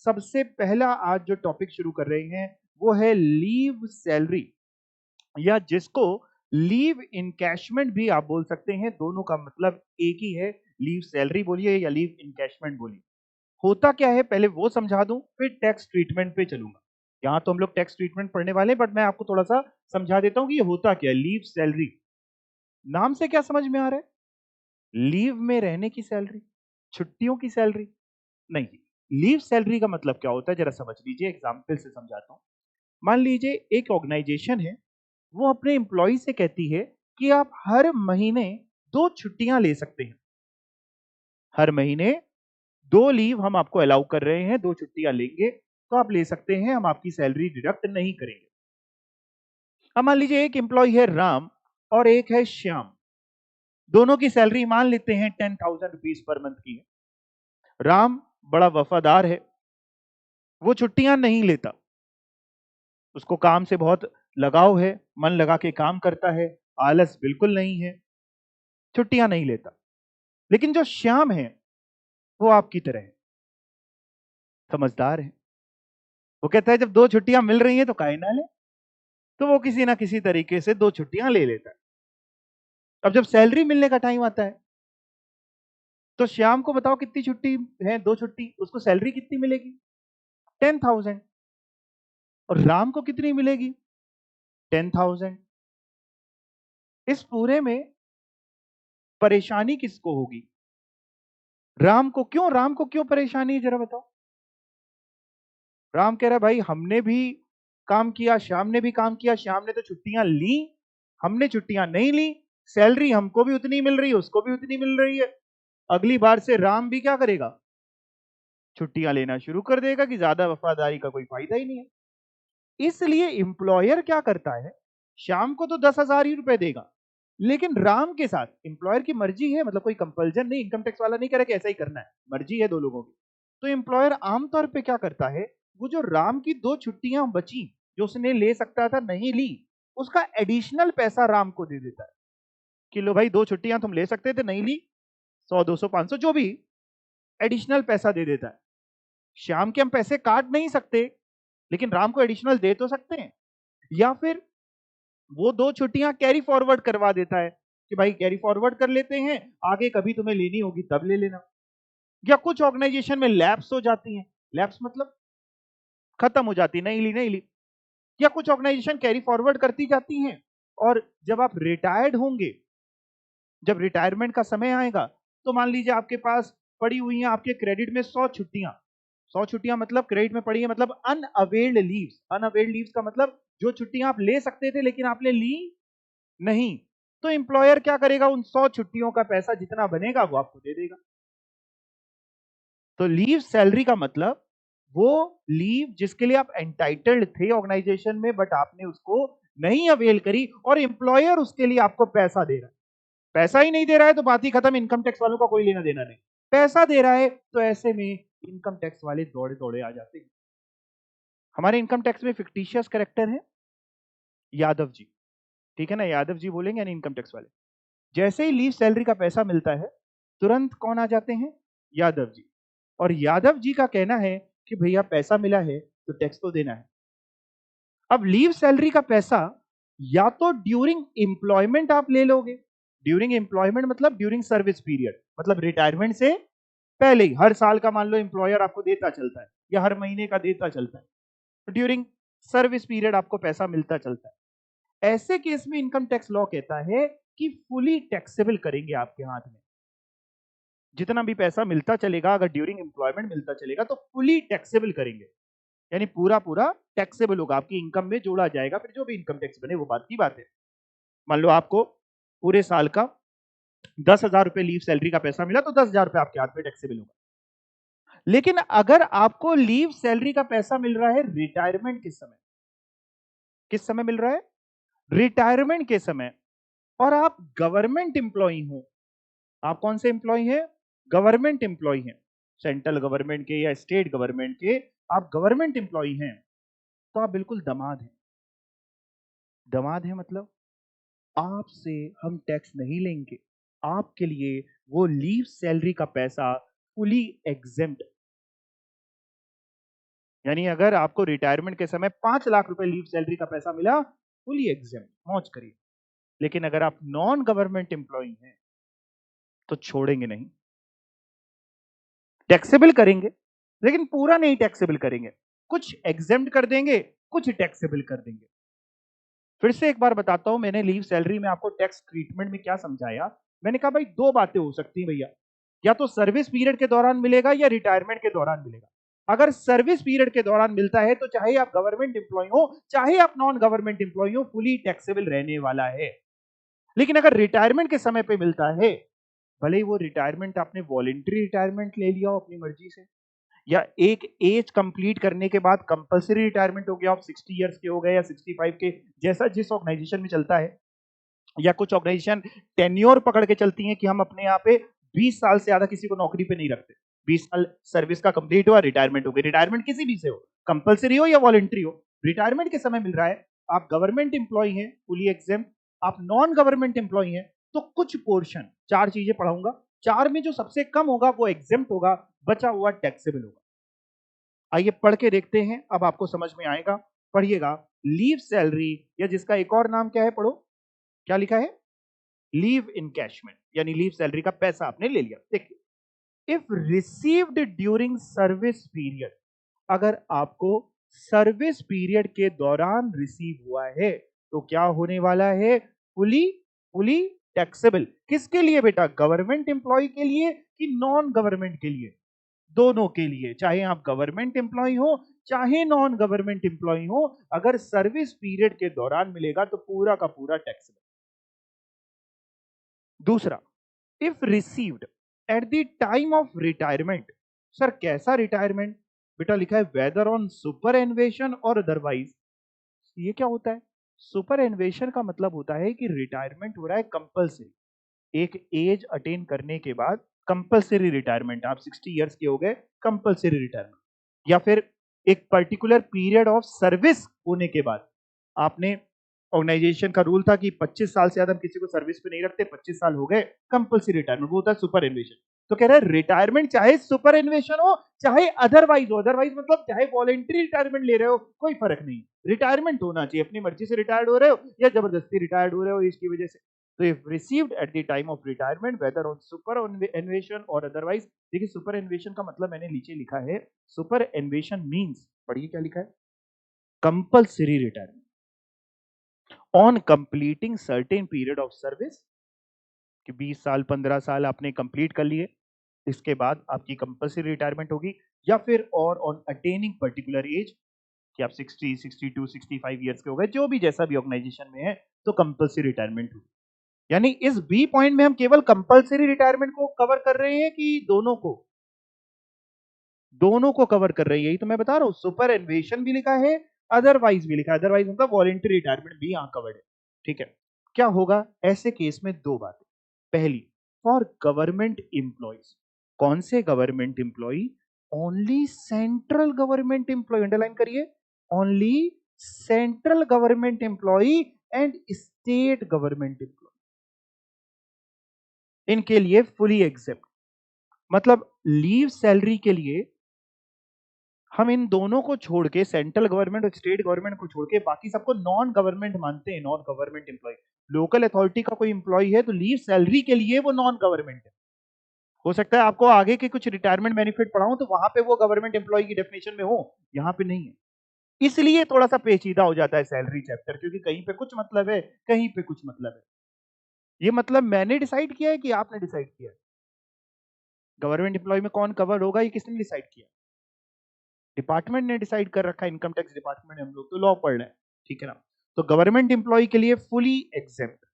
सबसे पहला आज जो टॉपिक शुरू कर रहे हैं वो है लीव सैलरी, या जिसको लीव इनकैशमेंट भी आप बोल सकते हैं। दोनों का मतलब एक ही है, लीव सैलरी बोलिए या लीव इनकैशमेंट बोलिए। होता क्या है पहले वो समझा दूं, फिर टैक्स ट्रीटमेंट पे चलूंगा। यहां तो हम लोग टैक्स ट्रीटमेंट पढ़ने वाले हैं, बट मैं आपको थोड़ा सा समझा देता हूं कि ये होता क्या है। लीव सैलरी, नाम से क्या समझ में आ रहा है? लीव में रहने की सैलरी, छुट्टियों की सैलरी नहीं। लीव सैलरी का मतलब क्या होता है जरा समझ लीजिए, एग्जाम्पल से समझाता हूं। मान लीजिए एक ऑर्गेनाइजेशन है, वो अपने एम्प्लॉय से कहती है कि आप हर महीने 2 छुट्टियां ले सकते हैं। हर महीने 2 लीव हम आपको अलाउ कर रहे हैं, 2 छुट्टियां लेंगे तो आप ले सकते हैं, हम आपकी सैलरी डिडक्ट नहीं करेंगे। अब मान लीजिए एक एम्प्लॉय है राम और एक है श्याम, दोनों की सैलरी मान लेते हैं 10,000 रुपीज पर मंथ की है। राम बड़ा वफादार है, वो छुट्टियां नहीं लेता, उसको काम से बहुत लगाव है, मन लगा के काम करता है, आलस बिल्कुल नहीं है, छुट्टियां नहीं लेता। लेकिन जो श्याम है वो आपकी तरह है, समझदार है। वो कहता है जब 2 छुट्टियां मिल रही हैं तो काहे ना ले, तो वो किसी ना किसी तरीके से 2 छुट्टियां ले लेता है। अब जब सैलरी मिलने का टाइम आता है तो श्याम को बताओ कितनी छुट्टी है? 2 छुट्टी, उसको सैलरी कितनी मिलेगी? 10,000। और राम को कितनी मिलेगी? 10,000। इस पूरे में परेशानी किसको होगी? राम को। क्यों? राम को क्यों परेशानी है जरा बताओ। राम कह रहा है भाई हमने भी काम किया, श्याम ने भी काम किया, श्याम ने तो छुट्टियां ली, हमने छुट्टियां नहीं ली, सैलरी हमको भी उतनी मिल रही है, उसको भी उतनी मिल रही है। अगली बार से राम भी क्या करेगा? छुट्टियां लेना शुरू कर देगा कि ज्यादा वफादारी का कोई फायदा ही नहीं है। इसलिए एम्प्लॉयर क्या करता है, श्याम को तो 10,000 ही रुपए देगा, लेकिन राम के साथ एम्प्लॉयर की मर्जी है, मतलब कोई कंपल्जन नहीं, इनकम टैक्स वाला नहीं करे कि ऐसा ही करना है, मर्जी है दो लोगों की। तो एम्प्लॉयर आमतौर पे क्या करता है, वो जो राम की 2 छुट्टियां बची जो उसने ले सकता था नहीं ली, उसका एडिशनल पैसा राम को दे देता है कि लो भाई 2 छुट्टियां तुम ले सकते थे नहीं ली, 100 200 500 जो भी, एडिशनल पैसा दे देता है। श्याम के हम पैसे काट नहीं सकते, लेकिन राम को एडिशनल दे तो सकते हैं। या फिर वो 2 छुट्टियां कैरी फॉरवर्ड करवा देता है कि भाई कैरी फॉरवर्ड कर लेते हैं, आगे कभी तुम्हें लेनी होगी तब ले लेना। या कुछ ऑर्गेनाइजेशन में लैप्स हो जाती हैं, लैप्स मतलब खत्म हो जाती, नहीं ली नहीं ली। या कुछ ऑर्गेनाइजेशन कैरी फॉरवर्ड करती जाती हैं, और जब आप रिटायर्ड होंगे, जब रिटायरमेंट का समय आएगा, तो मान लीजिए आपके पास पड़ी हुई हैं आपके क्रेडिट में 100 छुट्टियां। 100 छुट्टियां मतलब क्रेडिट में पड़ी है, मतलब अनअवेल्ड लीव्स। अनअवेल्ड लीव्स का मतलब जो छुट्टियां आप ले सकते थे लेकिन आपने ली नहीं। तो एम्प्लॉयर क्या करेगा, उन 100 छुट्टियों का पैसा जितना बनेगा वो आपको दे देगा। तो लीव सैलरी का मतलब वो लीव जिसके लिए आप एंटाइटल्ड थे ऑर्गेनाइजेशन में, बट आपने उसको नहीं अवेल करी, और एम्प्लॉयर उसके लिए आपको पैसा दे रहा है। पैसा ही नहीं दे रहा है तो बात ही खत्म, इनकम टैक्स वालों का कोई लेना देना नहीं। पैसा दे रहा है तो ऐसे में इनकम टैक्स वाले दौड़े दौड़े आ जाते हैं। हमारे इनकम टैक्स में फिक्टिशियस कैरेक्टर है यादव जी, ठीक है ना, यादव जी बोलेंगे यानी इनकम टैक्स वाले। जैसे ही लीव सैलरी का पैसा मिलता है, तुरंत कौन आ जाते हैं? यादव जी। और यादव जी का कहना है कि भैया पैसा मिला है तो टैक्स तो देना है। अब लीव सैलरी का पैसा या तो ड्यूरिंग एम्प्लॉयमेंट आप ले लोगे, ड्यूरिंग एम्प्लॉयमेंट मतलब ड्यूरिंग सर्विस पीरियड, मतलब रिटायरमेंट से पहले ही हर साल का मान लो एम्प्लॉयर आपको देता चलता है, या हर महीने का देता चलता है, तो ड्यूरिंग सर्विस पीरियड आपको पैसा मिलता चलता है। ऐसे केस में इनकम टैक्स लॉ कहता है कि फुली टैक्सेबल करेंगे आपके हाथ में। जितना भी पैसा मिलता चलेगा, अगर ड्यूरिंग एम्प्लॉयमेंट मिलता चलेगा तो फुली टैक्सेबल करेंगे, यानी पूरा पूरा टैक्सेबल होगा, आपकी इनकम में जोड़ा जाएगा, फिर जो भी इनकम टैक्स बने वो बात की बात है। मान लो आपको पूरे साल का 10,000 रुपए लीव सैलरी का पैसा मिला, तो 10,000 रुपए आपके हाथ में टैक्सेबल होगा। लेकिन अगर आपको लीव सैलरी का पैसा मिल रहा है रिटायरमेंट के समय, किस समय मिल रहा है? रिटायरमेंट के समय, और आप गवर्नमेंट एम्प्लॉई हो, आप कौन से एम्प्लॉय हैं? गवर्नमेंट एम्प्लॉय हैं, सेंट्रल गवर्नमेंट के या स्टेट गवर्नमेंट के, आप गवर्नमेंट एम्प्लॉय हैं, तो आप बिल्कुल दमाद हैं। दमाद है मतलब आपसे हम टैक्स नहीं लेंगे, आपके लिए वो लीव सैलरी का पैसा फुली एग्जेम्प्ट, यानी अगर आपको रिटायरमेंट के समय 5 लाख रुपए लीव सैलरी का पैसा मिला, फुली एग्जेम्प्ट, मौज करिए। लेकिन अगर आप नॉन गवर्नमेंट एम्प्लॉय हैं तो छोड़ेंगे नहीं, टैक्सेबल करेंगे, लेकिन पूरा नहीं टैक्सेबल करेंगे, कुछ एग्जेम्प्ट कर देंगे, कुछ टैक्सेबल कर देंगे। फिर से एक बार बताता हूं, मैंने लीव सैलरी में आपको टैक्स ट्रीटमेंट में क्या समझाया। मैंने कहा भाई दो बातें हो सकती हैं भैया, या तो सर्विस पीरियड के दौरान मिलेगा या रिटायरमेंट के दौरान मिलेगा। अगर सर्विस पीरियड के दौरान मिलता है तो चाहे आप गवर्नमेंट एम्प्लॉय हो चाहे आप नॉन गवर्नमेंट एम्प्लॉय हो, फुली टैक्सेबल रहने वाला है। लेकिन अगर रिटायरमेंट के समय पे मिलता है, भले ही वो रिटायरमेंट आपने वॉलेंट्री रिटायरमेंट ले लिया हो अपनी मर्जी से, या एक एज कंप्लीट करने के बाद कंपलसरी रिटायरमेंट हो गया, आप 60 इयर्स के हो गए या 65 के, जैसा जिस ऑर्गेनाइजेशन में चलता है। या कुछ ऑर्गेनाइजेशन टेन्योर पकड़ के चलती हैं कि हम अपने यहाँ पे 20 साल से ज्यादा किसी को नौकरी पे नहीं रखते, 20 साल सर्विस का कंप्लीट हुआ, रिटायरमेंट हो गई। रिटायरमेंट किसी भी से हो, कंपलसरी हो या वॉलेंट्री हो, रिटायरमेंट के समय मिल रहा है। आप गवर्नमेंट एम्प्लॉय हैं, फुली एग्जेम्प्ट, आप नॉन गवर्नमेंट एम्प्लॉय हैं, तो कुछ पोर्शन, 4 चीजें पढ़ाऊंगा, 4 में जो सबसे कम होगा वो एग्जेम्प्ट होगा, बचा हुआ टैक्सेबल होगा। आइए पढ़ के देखते हैं, अब आपको समझ में आएगा। पढ़िएगा, लीव सैलरी, या जिसका एक और नाम क्या है, पढ़ो, क्या लिखा है, लीव इनकैशमेंट, यानी लीव सैलरी का पैसा आपने ले लिया। देखिए, if received during service period, अगर आपको सर्विस पीरियड के दौरान रिसीव हुआ है तो क्या होने वाला है, फुली फुली टैक्सेबल। किसके लिए बेटा, गवर्नमेंट एम्प्लॉय के लिए कि नॉन गवर्नमेंट के लिए, दोनों के लिए। चाहे आप गवर्नमेंट एम्प्लॉय हो चाहे नॉन गवर्नमेंट एम्प्लॉय हो, अगर सर्विस पीरियड के दौरान मिलेगा तो पूरा का पूरा टैक्सेबल। दूसरा, if received at the time of retirement, sir कैसा रिटायरमेंट, बेटा लिखा है वेदर ऑन सुपर एन्वेशन और अदरवाइज। ये क्या होता है, सुपर एन्वेशन का मतलब होता है कि रिटायरमेंट हो रहा है कंपलसरी, एक एज अटेन करने के बाद कंपलसरी रिटायरमेंट, आप 60 इयर्स के हो गए, कंपलसरी रिटायरमेंट। या फिर एक पर्टिकुलर पीरियड ऑफ सर्विस होने के बाद, आपने, ऑर्गेनाइजेशन का रूल था कि 25 साल से ज्यादा हम किसी को सर्विस पे नहीं रखते, 25 साल हो गए, कंपलसरी रिटायरमेंट, वो होता है सुपर एन्वेशन। तो कह रहा है रिटायरमेंट चाहे सुपर एन्वेशन हो चाहे अदरवाइज हो, अदरवाइज मतलब चाहे वॉलेंट्री रिटायरमेंट ले रहे हो, कोई फर्क नहीं, रिटायरमेंट होना चाहिए, अपनी मर्जी से रिटायर्ड हो रहे हो या जबरदस्ती रिटायर्ड हो रहे हो इसकी वजह से। तो if received at the time of retirement whether on superannuation और अदरवाइज। देखिए सुपर एन्वेशन का मतलब मैंने नीचे लिखा है, सुपर एन्वेशन मींस, पढ़िए क्या लिखा है, compulsory retirement on completing certain period of service, कि 20 साल 15 साल आपने कंप्लीट कर लिए, इसके बाद आपकी कंपलसरी रिटायरमेंट होगी। या फिर और ऑन अटेनिंग पर्टिकुलर एज, कि आप 60 62 65 इयर्स के हो गए, जो भी जैसा भी ऑर्गेनाइजेशन में है, तो कंपलसरी रिटायरमेंट होगी। यानी इस बी पॉइंट में हम केवल कंपलसरी रिटायरमेंट को कवर कर रहे हैं कि दोनों को कवर कर रहे हैं, यही तो मैं बता रहा हूं। सुपर एन्वेशन भी लिखा है, अदरवाइज भी लिखा है, अदरवाइज मतलब वॉलेंट्री रिटायरमेंट भी यहां कवर्ड है। ठीक है, क्या होगा ऐसे केस में, दो बातें। पहली, फॉर गवर्नमेंट एम्प्लॉयज, कौन से government employee, only central government employee, underline करिए, only central government employee and state government employee, इनके लिए फुली एक्सेप्ट। मतलब लीव सैलरी के लिए हम इन दोनों को छोड़ के, सेंट्रल गवर्नमेंट और स्टेट गवर्नमेंट को छोड़ के, बाकी सबको नॉन गवर्नमेंट मानते हैं, non government employee. Local authority का कोई एम्प्लॉय है तो लीव सैलरी के लिए वो नॉन गवर्नमेंट है। हो सकता है आपको आगे के कुछ रिटायरमेंट बेनिफिट पढ़ाऊं तो वहां पे वो गवर्नमेंट एम्प्लॉय की डेफिनेशन में हो, यहाँ पे नहीं है। इसलिए थोड़ा सा पेचीदा हो जाता है सैलरी चैप्टर, क्योंकि कहीं पे कुछ मतलब है, कहीं पे कुछ मतलब है। ये मतलब मैंने डिसाइड किया है कि आपने डिसाइड किया है, गवर्नमेंट एम्प्लॉय में कौन कवर होगा ये किसने डिसाइड किया, डिपार्टमेंट ने डिसाइड कर रखा है, इनकम टैक्स डिपार्टमेंट, हम लोग तो लॉ पढ़ रहे हैं, ठीक है ना। तो गवर्नमेंट एम्प्लॉय के लिए fully exempt,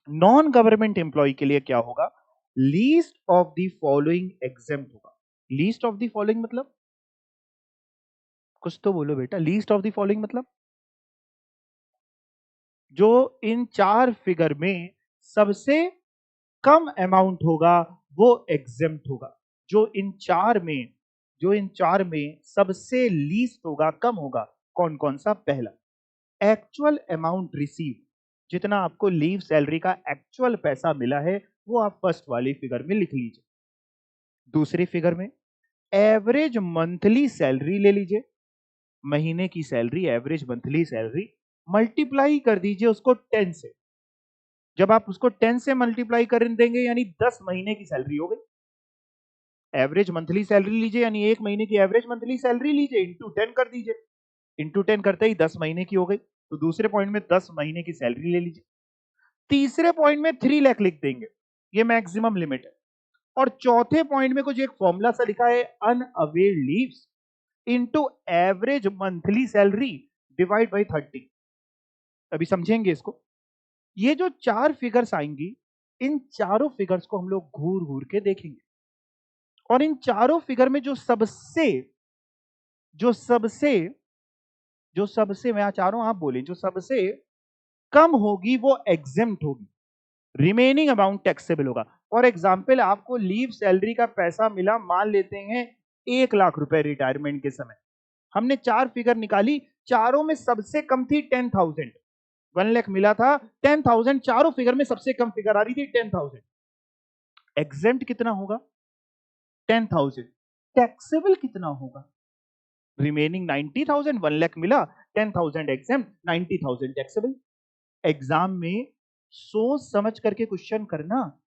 non government employ के लिए क्या होगा, least of the following exempt होगा। लीस्ट ऑफ द फॉलोइंग मतलब, कुछ तो बोलो बेटा, लीस्ट ऑफ द फॉलोइंग मतलब जो इन 4 फिगर में सबसे कम अमाउंट होगा वो एग्जेम्प्ट होगा। जो इन चार में सबसे लीस्ट होगा, कम होगा, कौन कौन सा, पहला, एक्चुअल अमाउंट रिसीव, जितना आपको लीव सैलरी का एक्चुअल पैसा मिला है वो आप फर्स्ट वाली फिगर में लिख लीजिए। दूसरी फिगर में एवरेज मंथली सैलरी ले लीजिए, महीने की salary, average monthly salary, multiply कर दीजिए उसको 10 से। जब आप उसको 10 से मल्टीप्लाई कर देंगे यानी 10 महीने की सैलरी हो गई। एवरेज मंथली सैलरी लीजिए यानी एक महीने की एवरेज मंथली सैलरी लीजिए, इंटू 10 कर दीजिए, इंटू 10 करते ही 10 महीने की हो गई। तो दूसरे पॉइंट में 10 महीने की सैलरी ले लीजिए। तीसरे पॉइंट में 3 लाख लिख देंगे, ये मैक्सिमम लिमिट है। और चौथे पॉइंट में कुछ एक फॉर्मूला सा लिखा है, unavailed leaves into average monthly salary divide by 30। अभी समझेंगे इसको। ये जो 4 फिगर्स आएंगी, इन चारों फिगर्स को हम लोग घूर घूर के देखेंगे और इन चारों फिगर में जो सबसे मैं चाह रहा हूं आप बोलें, जो सबसे कम होगी वो एग्जेम्प्ट होगी, रिमेनिंग अमाउंट टैक्सेबल होगा। फॉर एग्जाम्पल आपको लीव सैलरी का पैसा मिला, मान लेते हैं 1 लाख रुपए रिटायरमेंट के समय। हमने 4 फिगर निकाली, चारों में सबसे कम थी 10,000। 1 लाख मिला था, 10,000 चारों फिगर में सबसे कम फिगर आ रही थी 10,000। एग्जेम्प्ट कितना होगा? 10,000। टैक्सेबल कितना होगा? रिमेनिंग 90,000। 1 लाख मिला, 10,000 एग्जेम्प्ट, 90,000 टैक्सेबल। एग्जाम में सोच समझ करके क्वेश्चन करना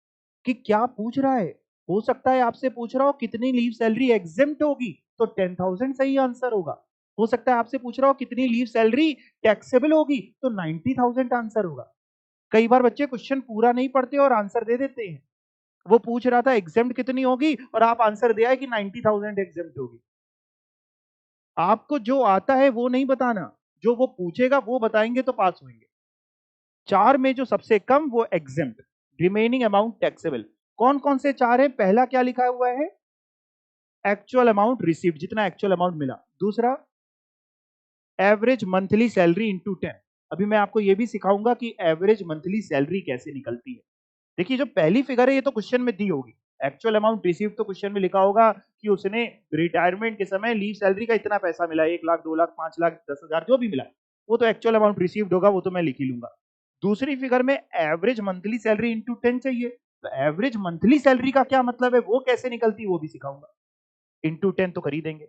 कि क्या पूछ रहा है। हो सकता है आपसे पूछ रहा हो कितनी लीव सैलरी एग्जेम्प्ट होगी, तो 10,000 सही आंसर होगा। हो सकता है आपसे पूछ रहा हो कितनी लीव सैलरी टैक्सेबल होगी, तो 90,000 आंसर होगा। कई बार बच्चे क्वेश्चन पूरा नहीं पढ़ते और आंसर दे देते हैं। वो पूछ रहा था एग्जेम्प्ट कितनी होगी और आप आंसर दिया है कि 90,000 एग्जेम्प्ट होगी। आपको जो आता है वो नहीं बताना, जो वो पूछेगा वो बताएंगे तो पास होंगे। 4 में जो सबसे कम वो एग्जेम्प्ट, रिमेनिंग अमाउंट टैक्सेबल। कौन कौन से 4 है? पहला क्या लिखा हुआ है? एक्चुअल अमाउंट रिसीव, जितना एक्चुअल अमाउंट मिला। दूसरा एवरेज मंथली सैलरी इंटू 10। अभी मैं आपको यह भी सिखाऊंगा कि एवरेज मंथली सैलरी कैसे निकलती है। देखिए जो पहली फिगर है ये तो क्वेश्चन में दी होगी, एक्चुअल अमाउंट रिसीव तो क्वेश्चन में लिखा होगा कि उसने रिटायरमेंट के समय लीव सैलरी का इतना पैसा मिला, 1 लाख, 2 लाख, 5 लाख, 10,000, जो भी मिला वो तो एक्चुअल अमाउंट रिसीव्ड होगा, वो तो मैं लिख ही लूंगा। दूसरी फिगर में एवरेज मंथली सैलरी इंटू 10 चाहिए, तो एवरेज मंथली सैलरी का क्या मतलब है, वो कैसे निकलती है वो भी सिखाऊंगा। इंटू 10 तो कर ही देंगे।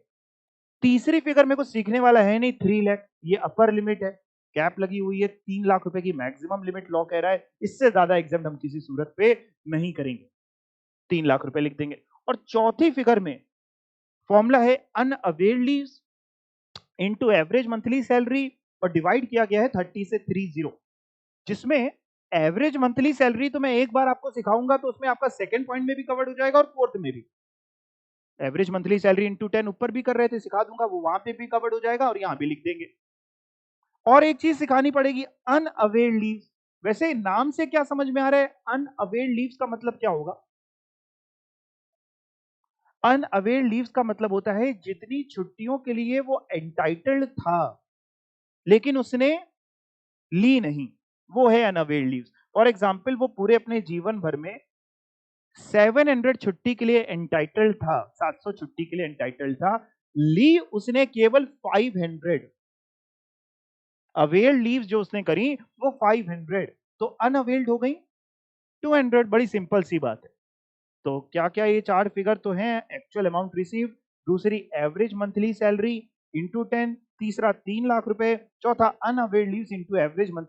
तीसरी फिगर में कुछ सीखने वाला है नहीं, 3 लाख ये अपर लिमिट है, कैप लगी हुई है, 3 लाख रुपए की मैक्सिमम लिमिट लॉ कह रहा है, इससे ज्यादा एग्जाम हम किसी सूरत पे नहीं करेंगे, 3 लाख रुपए लिख देंगे। और चौथी फिगर में फॉर्मूला है unavailed leaves into average monthly salary और डिवाइड किया गया है 30 से 30, जिसमें एवरेज मंथली सैलरी तो मैं एक बार आपको सिखाऊंगा तो उसमें आपका सेकंड पॉइंट में भी कवर्ड हो जाएगा और फोर्थ में भी। एवरेज मंथली सैलरी इंटू 10 ऊपर भी कर रहे थे, सिखा दूंगा, वो वहां पे भी कवर्ड हो जाएगा और यहां भी लिख देंगे। और एक चीज सिखानी पड़ेगी, अनअवेल्ड लीव्स। वैसे नाम से क्या समझ में आ रहा है, अनअवेल्ड लीव्स का मतलब क्या होगा? अनअवेल्ड लीव्स का मतलब होता है जितनी छुट्टियों के लिए वो एंटाइटल्ड था लेकिन उसने ली नहीं, वो है अनअवेल्ड लीव्स। फॉर एग्जाम्पल वो पूरे अपने जीवन भर में 700 छुट्टी के लिए एंटाइटल्ड था, 700 छुट्टी के लिए एंटाइटल्ड था, ली उसने केवल 500। अवेल्ड लीव्स जो उसने करी वो 500, तो अनअवेल्ड हो गई 200। बड़ी सिंपल सी बात है। तो क्या क्या ये 4 फिगर तो हैं, एक्चुअल अमाउंट रिसीव, दूसरी एवरेज मंथली सैलरी इंटू 10, तीसरा 3 लाख रुपए, चौथा unavailed leaves into average monthly